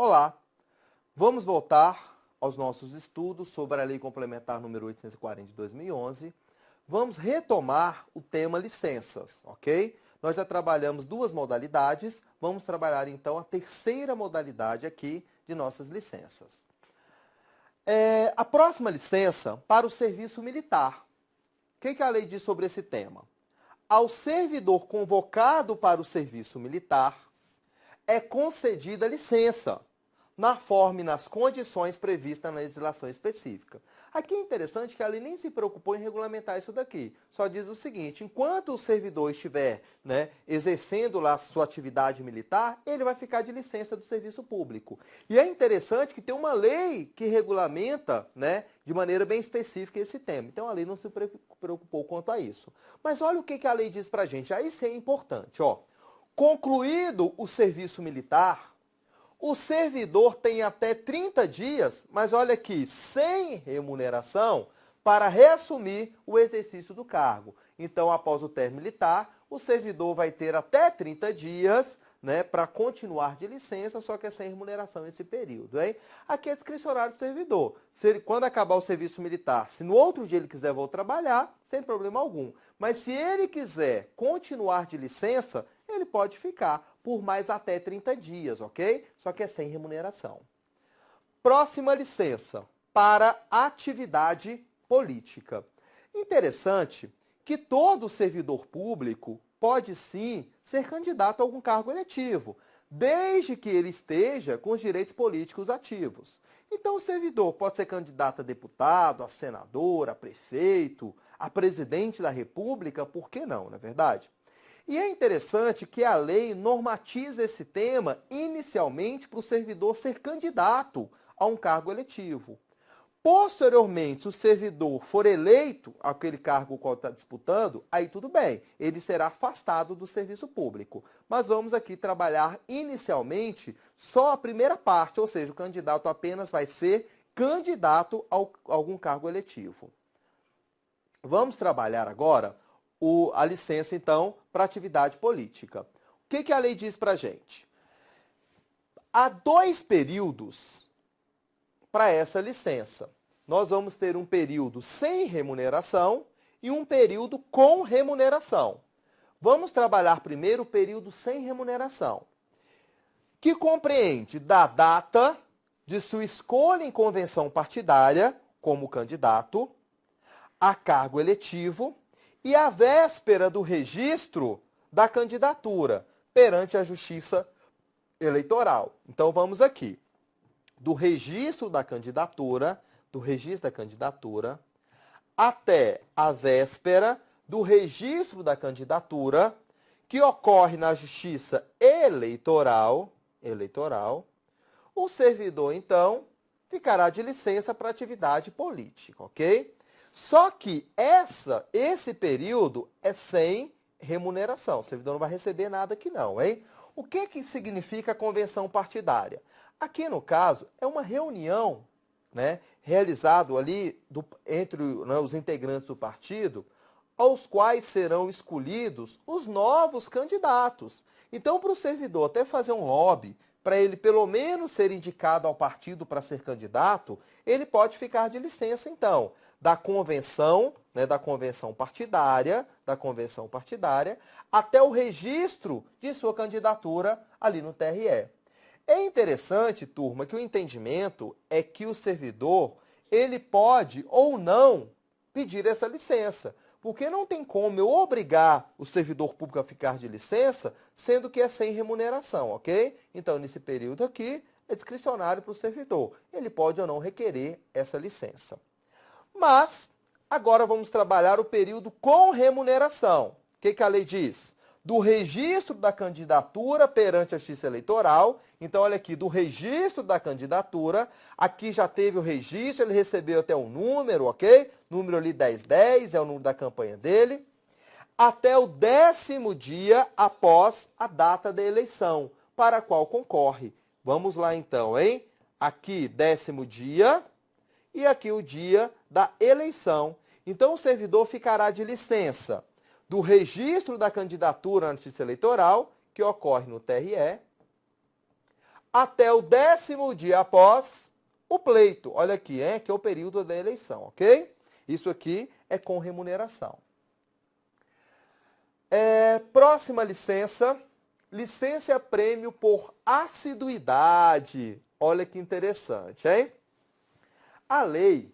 Olá, vamos voltar aos nossos estudos sobre a Lei Complementar número 840 de 2011. Vamos retomar o tema licenças, ok? Nós já trabalhamos duas modalidades, vamos trabalhar então a terceira modalidade aqui de nossas licenças. A próxima licença para o serviço militar. O que a lei diz sobre esse tema? Ao servidor convocado para o serviço militar, é concedida licença, na forma e nas condições previstas na legislação específica. Aqui é interessante que a lei nem se preocupou em regulamentar isso daqui. Só diz o seguinte: enquanto o servidor estiver exercendo lá a sua atividade militar, ele vai ficar de licença do serviço público. E é interessante que tem uma lei que regulamenta de maneira bem específica esse tema. Então a lei não se preocupou quanto a isso. Mas olha o que a lei diz pra gente. Aí isso é importante. Concluído o serviço militar, o servidor tem até 30 dias, mas olha aqui, sem remuneração, para reassumir o exercício do cargo. Então, após o término militar, o servidor vai ter até 30 dias para continuar de licença, só que é sem remuneração esse período. Hein? Aqui é discricionário do servidor. Se ele, quando acabar o serviço militar, se no outro dia ele quiser voltar a trabalhar, sem problema algum. Mas se ele quiser continuar de licença, ele pode ficar por mais até 30 dias, ok? Só que é sem remuneração. Próxima licença, para atividade política. Interessante que todo servidor público pode sim ser candidato a algum cargo eletivo, desde que ele esteja com os direitos políticos ativos. Então, o servidor pode ser candidato a deputado, a senador, a prefeito, a presidente da República, por que não, não é verdade? E é interessante que a lei normatiza esse tema inicialmente para o servidor ser candidato a um cargo eletivo. Posteriormente, se o servidor for eleito àquele cargo qual está disputando, aí tudo bem, ele será afastado do serviço público. Mas vamos aqui trabalhar inicialmente só a primeira parte, ou seja, o candidato apenas vai ser candidato a algum cargo eletivo. Vamos trabalhar agora a licença, então, para atividade política. O que a lei diz para a gente? Há 2 períodos para essa licença. Nós vamos ter um período sem remuneração e um período com remuneração. Vamos trabalhar primeiro o período sem remuneração, que compreende da data de sua escolha em convenção partidária como candidato a cargo eletivo e a véspera do registro da candidatura perante a Justiça Eleitoral. Então, vamos aqui. Do registro da candidatura, até a véspera do registro da candidatura, que ocorre na Justiça Eleitoral, o servidor, então, ficará de licença para atividade política, ok? Só que esse período é sem remuneração. O servidor não vai receber nada aqui não, hein? O que significa a convenção partidária? Aqui, no caso, é uma reunião realizada ali entre os integrantes do partido, aos quais serão escolhidos os novos candidatos. Então, para o servidor até fazer um lobby, para ele pelo menos ser indicado ao partido para ser candidato, ele pode ficar de licença, então, da convenção partidária, até o registro de sua candidatura ali no TRE. É interessante, turma, que o entendimento é que o servidor, ele pode ou não pedir essa licença, porque não tem como eu obrigar o servidor público a ficar de licença, sendo que é sem remuneração, ok? Então, nesse período aqui, é discricionário para o servidor. Ele pode ou não requerer essa licença. Mas, agora vamos trabalhar o período com remuneração. O que a lei diz? Do registro da candidatura perante a Justiça Eleitoral. Então, olha aqui, do registro da candidatura, aqui já teve o registro, ele recebeu até um número, ok? Número ali 1010, é o número da campanha dele. Até o 10º dia após a data da eleição, para a qual concorre. Vamos lá então, hein? Aqui, 10º dia e aqui o dia da eleição. Então, o servidor ficará de licença do registro da candidatura na Justiça Eleitoral, que ocorre no TRE, até o 10º dia após o pleito. Olha aqui, que é o período da eleição, ok? Isso aqui é com remuneração. Próxima licença, licença prêmio por assiduidade. Olha que interessante, hein? A lei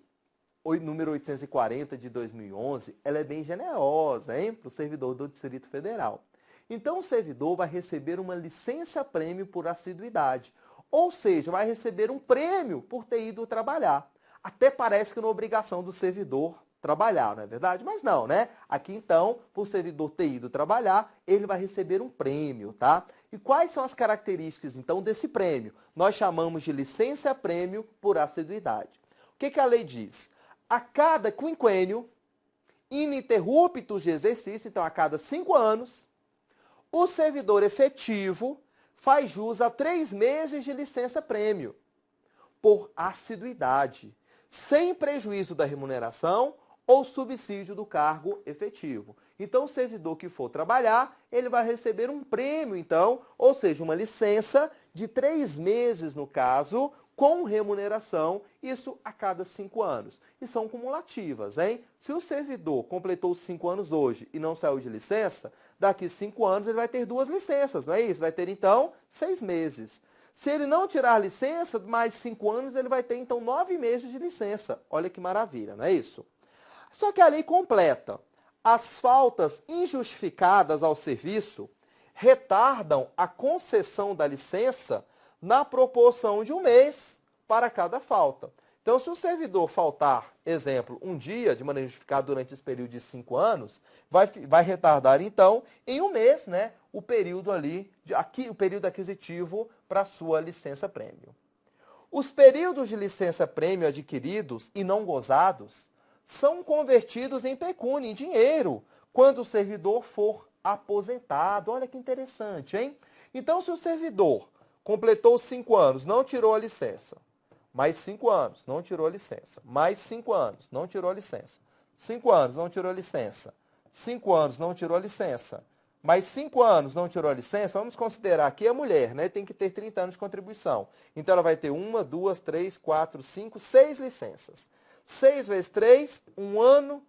número 840 de 2011, ela é bem generosa, hein, para o servidor do Distrito Federal. Então, o servidor vai receber uma licença prêmio por assiduidade, ou seja, vai receber um prêmio por ter ido trabalhar. Até parece que não é obrigação do servidor trabalhar, não é verdade? Mas não, né? Aqui, então, por o servidor ter ido trabalhar, ele vai receber um prêmio, tá? E quais são as características, então, desse prêmio? Nós chamamos de licença prêmio por assiduidade. O que a lei diz? A cada quinquênio, ininterruptos de exercício, então a cada 5 anos, o servidor efetivo faz jus a 3 meses de licença-prêmio por assiduidade, sem prejuízo da remuneração ou subsídio do cargo efetivo. Então, o servidor que for trabalhar, ele vai receber um prêmio, então, ou seja, uma licença de 3 meses, no caso, com remuneração, isso a cada 5 anos. E são cumulativas, hein? Se o servidor completou os 5 anos hoje e não saiu de licença, daqui 5 anos ele vai ter 2 licenças, não é isso? Vai ter, então, 6 meses. Se ele não tirar licença, mais 5 anos, ele vai ter, então, 9 meses de licença. Olha que maravilha, não é isso? Só que a lei completa. As faltas injustificadas ao serviço retardam a concessão da licença na proporção de 1 mês para cada falta. Então, se o servidor faltar, exemplo, um dia de maneira injustificada durante esse período de 5 anos, vai retardar, então, em 1 mês, né, o período o período aquisitivo para a sua licença-prêmio. Os períodos de licença-prêmio adquiridos e não gozados são convertidos em pecúnia, em dinheiro, quando o servidor for aposentado. Olha que interessante, hein? Então, se o servidor completou 5 anos, não tirou a licença, mais 5 anos, não tirou a licença, mais 5 anos, não tirou a licença, 5 anos, não tirou a licença, 5 anos, não tirou a licença, mais 5 anos, não tirou a licença, vamos considerar que a mulher, né, tem que ter 30 anos de contribuição. Então, ela vai ter 1, 2, 3, 4, 5, 6 licenças. 6 vezes 3, 1 ano,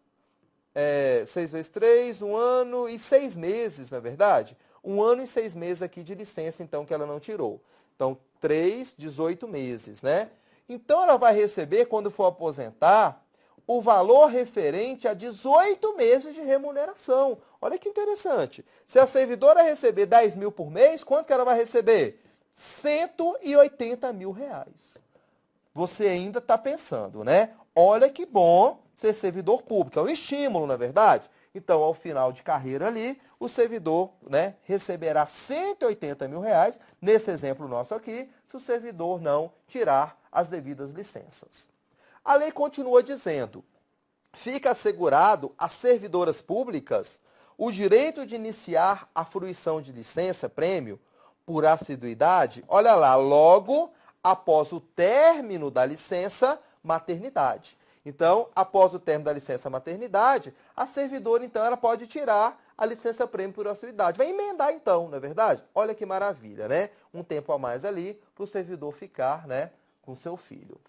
6 vezes 3, 1 ano e 6 meses, na verdade. 1 ano e 6 meses aqui de licença, então, que ela não tirou. Então, 3, 18 meses, né? Então, ela vai receber, quando for aposentar, o valor referente a 18 meses de remuneração. Olha que interessante. Se a servidora receber 10 mil por mês, quanto que ela vai receber? 180 mil reais. Você ainda está pensando, né? Olha que bom ser servidor público. É um estímulo, na verdade? Então, ao final de carreira ali, o servidor, né, receberá 180 mil reais, nesse exemplo nosso aqui, se o servidor não tirar as devidas licenças. A lei continua dizendo, fica assegurado às servidoras públicas o direito de iniciar a fruição de licença-prêmio por assiduidade, olha lá, logo após o término da licença maternidade. Então, após o término da licença maternidade, a servidora, então, ela pode tirar a licença-prêmio por assiduidade. Vai emendar, então, não é verdade? Olha que maravilha, né? Um tempo a mais ali para o servidor ficar, né, com seu filho.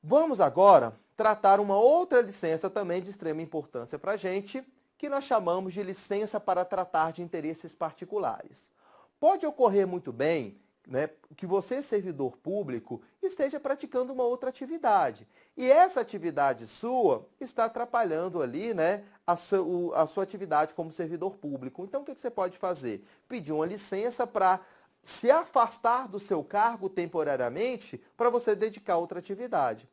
Vamos agora tratar uma outra licença também de extrema importância para a gente, que nós chamamos de licença para tratar de interesses particulares. Pode ocorrer muito bem, né, que você, servidor público, esteja praticando uma outra atividade. E essa atividade sua está atrapalhando ali, né, a sua atividade como servidor público. Então, o que você pode fazer? Pedir uma licença para se afastar do seu cargo temporariamente para você dedicar a outra atividade.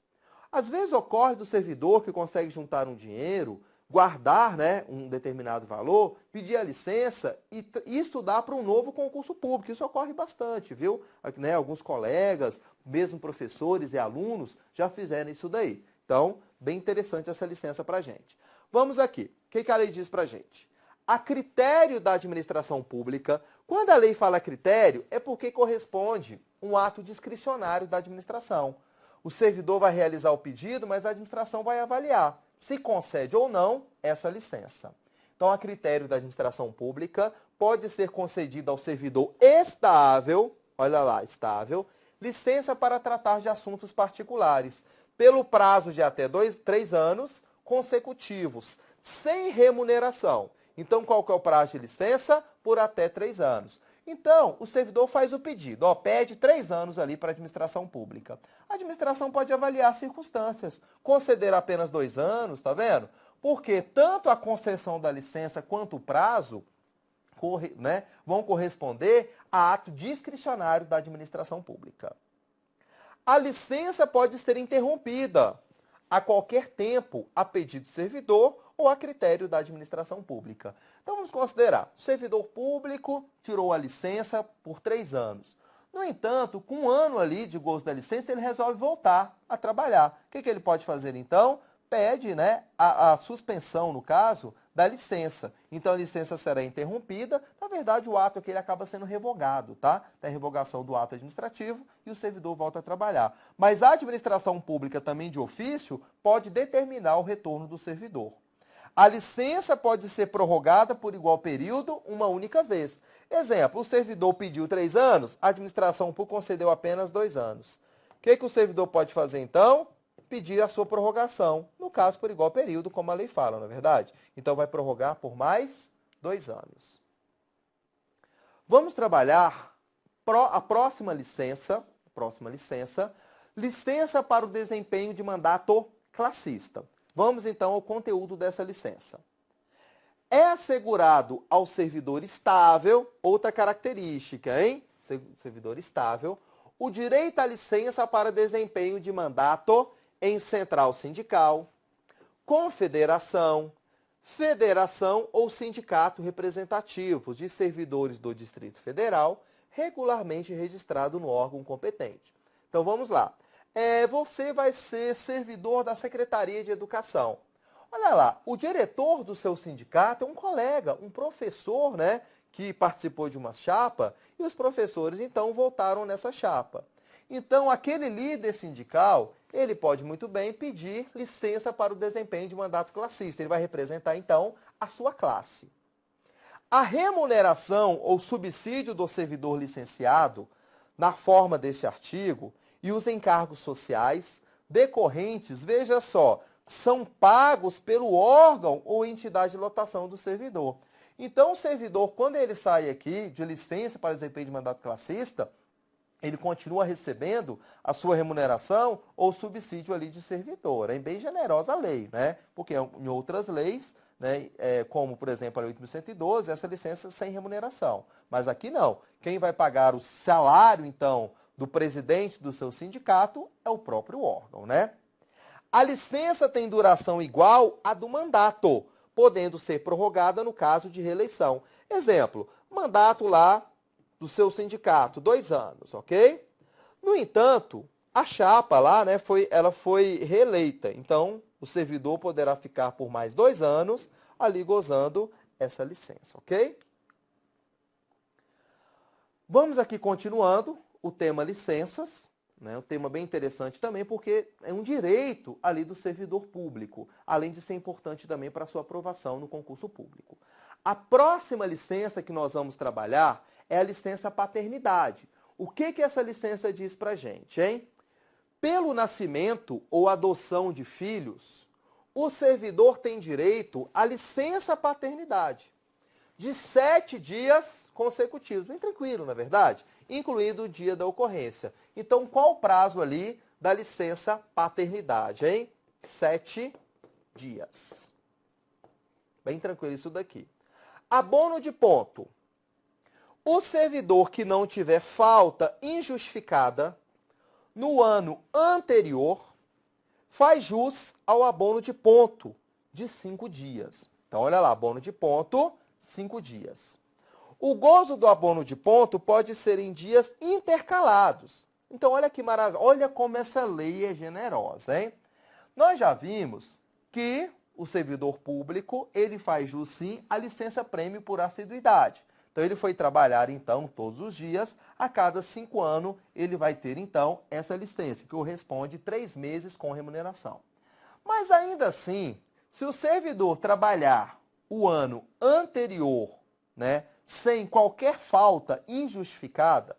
Às vezes ocorre do servidor que consegue juntar um dinheiro, guardar, né, um determinado valor, pedir a licença e estudar para um novo concurso público. Isso ocorre bastante, viu? Né, alguns colegas, mesmo professores e alunos, já fizeram isso daí. Então, bem interessante essa licença para a gente. Vamos aqui. O que a lei diz para a gente? A critério da administração pública, quando a lei fala critério, é porque corresponde um ato discricionário da administração. O servidor vai realizar o pedido, mas a administração vai avaliar se concede ou não essa licença. Então, a critério da administração pública, pode ser concedida ao servidor estável, olha lá, estável, licença para tratar de assuntos particulares, pelo prazo de até 3 anos consecutivos, sem remuneração. Então, qual que é o prazo de licença? Por até 3 anos. Então, o servidor faz o pedido, pede 3 anos ali para a administração pública. A administração pode avaliar as circunstâncias, conceder apenas 2 anos, tá vendo? Porque tanto a concessão da licença quanto o prazo vão corresponder a ato discricionário da administração pública. A licença pode ser interrompida a qualquer tempo, a pedido do servidor ou a critério da administração pública. Então, vamos considerar, o servidor público tirou a licença por 3 anos. No entanto, com 1 ano ali de gozo da licença, ele resolve voltar a trabalhar. O que ele pode fazer, então? Pede a suspensão, no caso, da licença. Então, a licença será interrompida. Na verdade, o ato aqui ele acaba sendo revogado, tá? Tem a revogação do ato administrativo e o servidor volta a trabalhar. Mas a administração pública, também de ofício, pode determinar o retorno do servidor. A licença pode ser prorrogada por igual período uma única vez. Exemplo, o servidor pediu 3 anos, a administração pública concedeu apenas 2 anos. O que o servidor pode fazer, então? Pedir a sua prorrogação, no caso, por igual período, como a lei fala, não é verdade? Então, vai prorrogar por mais 2 anos. Vamos trabalhar a próxima licença, licença para o desempenho de mandato classista. Vamos, então, ao conteúdo dessa licença. É assegurado ao servidor estável, outra característica, hein? Servidor estável, o direito à licença para desempenho de mandato em central sindical, confederação, federação ou sindicato representativo de servidores do Distrito Federal, regularmente registrado no órgão competente. Então, vamos lá. Você vai ser servidor da Secretaria de Educação. Olha lá, o diretor do seu sindicato é um colega, um professor, que participou de uma chapa, e os professores, então, votaram nessa chapa. Então, aquele líder sindical, ele pode muito bem pedir licença para o desempenho de mandato classista. Ele vai representar, então, a sua classe. A remuneração ou subsídio do servidor licenciado, na forma deste artigo, e os encargos sociais decorrentes, veja só, são pagos pelo órgão ou entidade de lotação do servidor. Então, o servidor, quando ele sai aqui de licença para desempenho de mandato classista, ele continua recebendo a sua remuneração ou subsídio ali de servidor. É bem generosa a lei, Porque em outras leis, como, por exemplo, a Lei 8.112, essa licença é sem remuneração. Mas aqui não. Quem vai pagar o salário, então, do presidente do seu sindicato é o próprio órgão, A licença tem duração igual à do mandato, podendo ser prorrogada no caso de reeleição. Exemplo, mandato lá do seu sindicato, 2 anos, ok? No entanto, a chapa lá, ela foi reeleita. Então, o servidor poderá ficar por mais 2 anos ali gozando essa licença, ok? Vamos aqui continuando o tema licenças, um tema bem interessante também, porque é um direito ali do servidor público, além de ser importante também para a sua aprovação no concurso público. A próxima licença que nós vamos trabalhar é a licença paternidade. O que essa licença diz para a gente, hein? Pelo nascimento ou adoção de filhos, o servidor tem direito à licença paternidade de 7 dias consecutivos. Bem tranquilo, na verdade, incluindo o dia da ocorrência. Então, qual o prazo ali da licença paternidade, hein? 7 dias. Bem tranquilo isso daqui. Abono de ponto. O servidor que não tiver falta injustificada no ano anterior faz jus ao abono de ponto de 5 dias. Então, olha lá, abono de ponto, 5 dias. O gozo do abono de ponto pode ser em dias intercalados. Então, olha que maravilha. Olha como essa lei é generosa, hein? Nós já vimos que o servidor público, ele faz jus, sim, à licença-prêmio por assiduidade. Então, ele foi trabalhar, então, todos os dias. A cada 5 anos, ele vai ter, então, essa licença, que corresponde 3 meses com remuneração. Mas, ainda assim, se o servidor trabalhar o ano anterior, sem qualquer falta injustificada,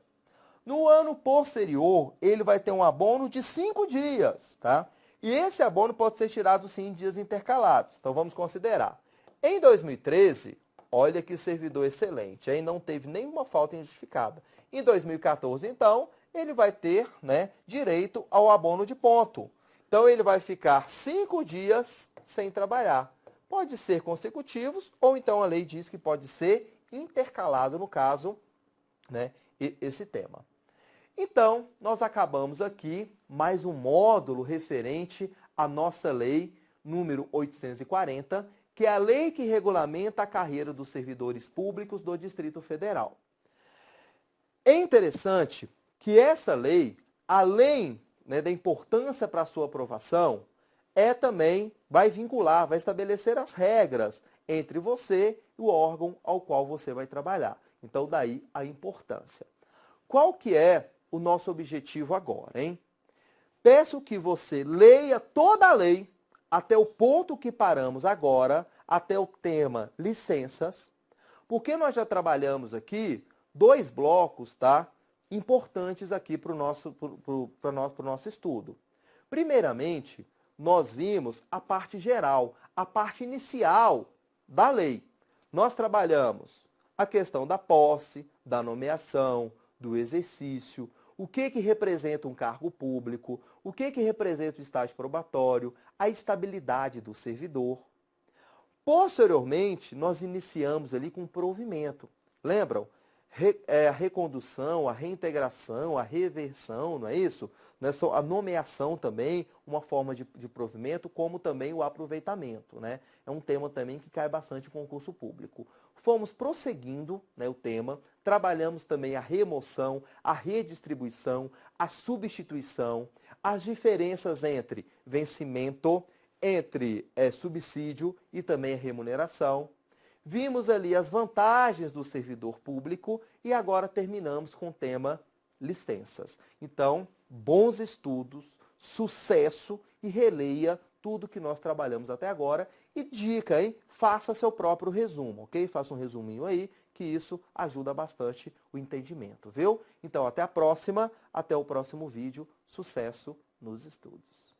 No ano posterior, ele vai ter um abono de 5 dias, tá? E esse abono pode ser tirado, sim, em dias intercalados. Então, vamos considerar. Em 2013, olha que servidor excelente, hein? Não teve nenhuma falta injustificada. Em 2014, então, ele vai ter, né, direito ao abono de ponto. Então, ele vai ficar 5 dias sem trabalhar. Pode ser consecutivos, ou então a lei diz que pode ser intercalado, no caso, né, esse tema. Então, nós acabamos aqui mais um módulo referente à nossa lei número 840, que é a lei que regulamenta a carreira dos servidores públicos do Distrito Federal. É interessante que essa lei, além, né, da importância para a sua aprovação, também vai vincular, vai estabelecer as regras entre você e o órgão ao qual você vai trabalhar. Então, daí a importância. Qual que é o nosso objetivo agora, hein? Peço que você leia toda a lei até o ponto que paramos agora, até o tema licenças, porque nós já trabalhamos aqui 2 blocos, tá? Importantes aqui para o nosso estudo. Primeiramente, nós vimos a parte geral, a parte inicial da lei. Nós trabalhamos a questão da posse, da nomeação, do exercício, o que representa um cargo público, o que representa o estágio probatório, a estabilidade do servidor. Posteriormente, nós iniciamos ali com o provimento. Lembram? A recondução, a reintegração, a reversão, não é isso? Não é só a nomeação também, uma forma de provimento, como também o aproveitamento, né? É um tema também que cai bastante em concurso público. Fomos prosseguindo, né, o tema, trabalhamos também a remoção, a redistribuição, a substituição, as diferenças entre vencimento, entre subsídio e também a remuneração. Vimos ali as vantagens do servidor público e agora terminamos com o tema licenças. Então, bons estudos, sucesso e releia tudo que nós trabalhamos até agora. E dica, hein? Faça seu próprio resumo, ok? Faça um resuminho aí, que isso ajuda bastante o entendimento, viu? Então, até a próxima, até o próximo vídeo. Sucesso nos estudos.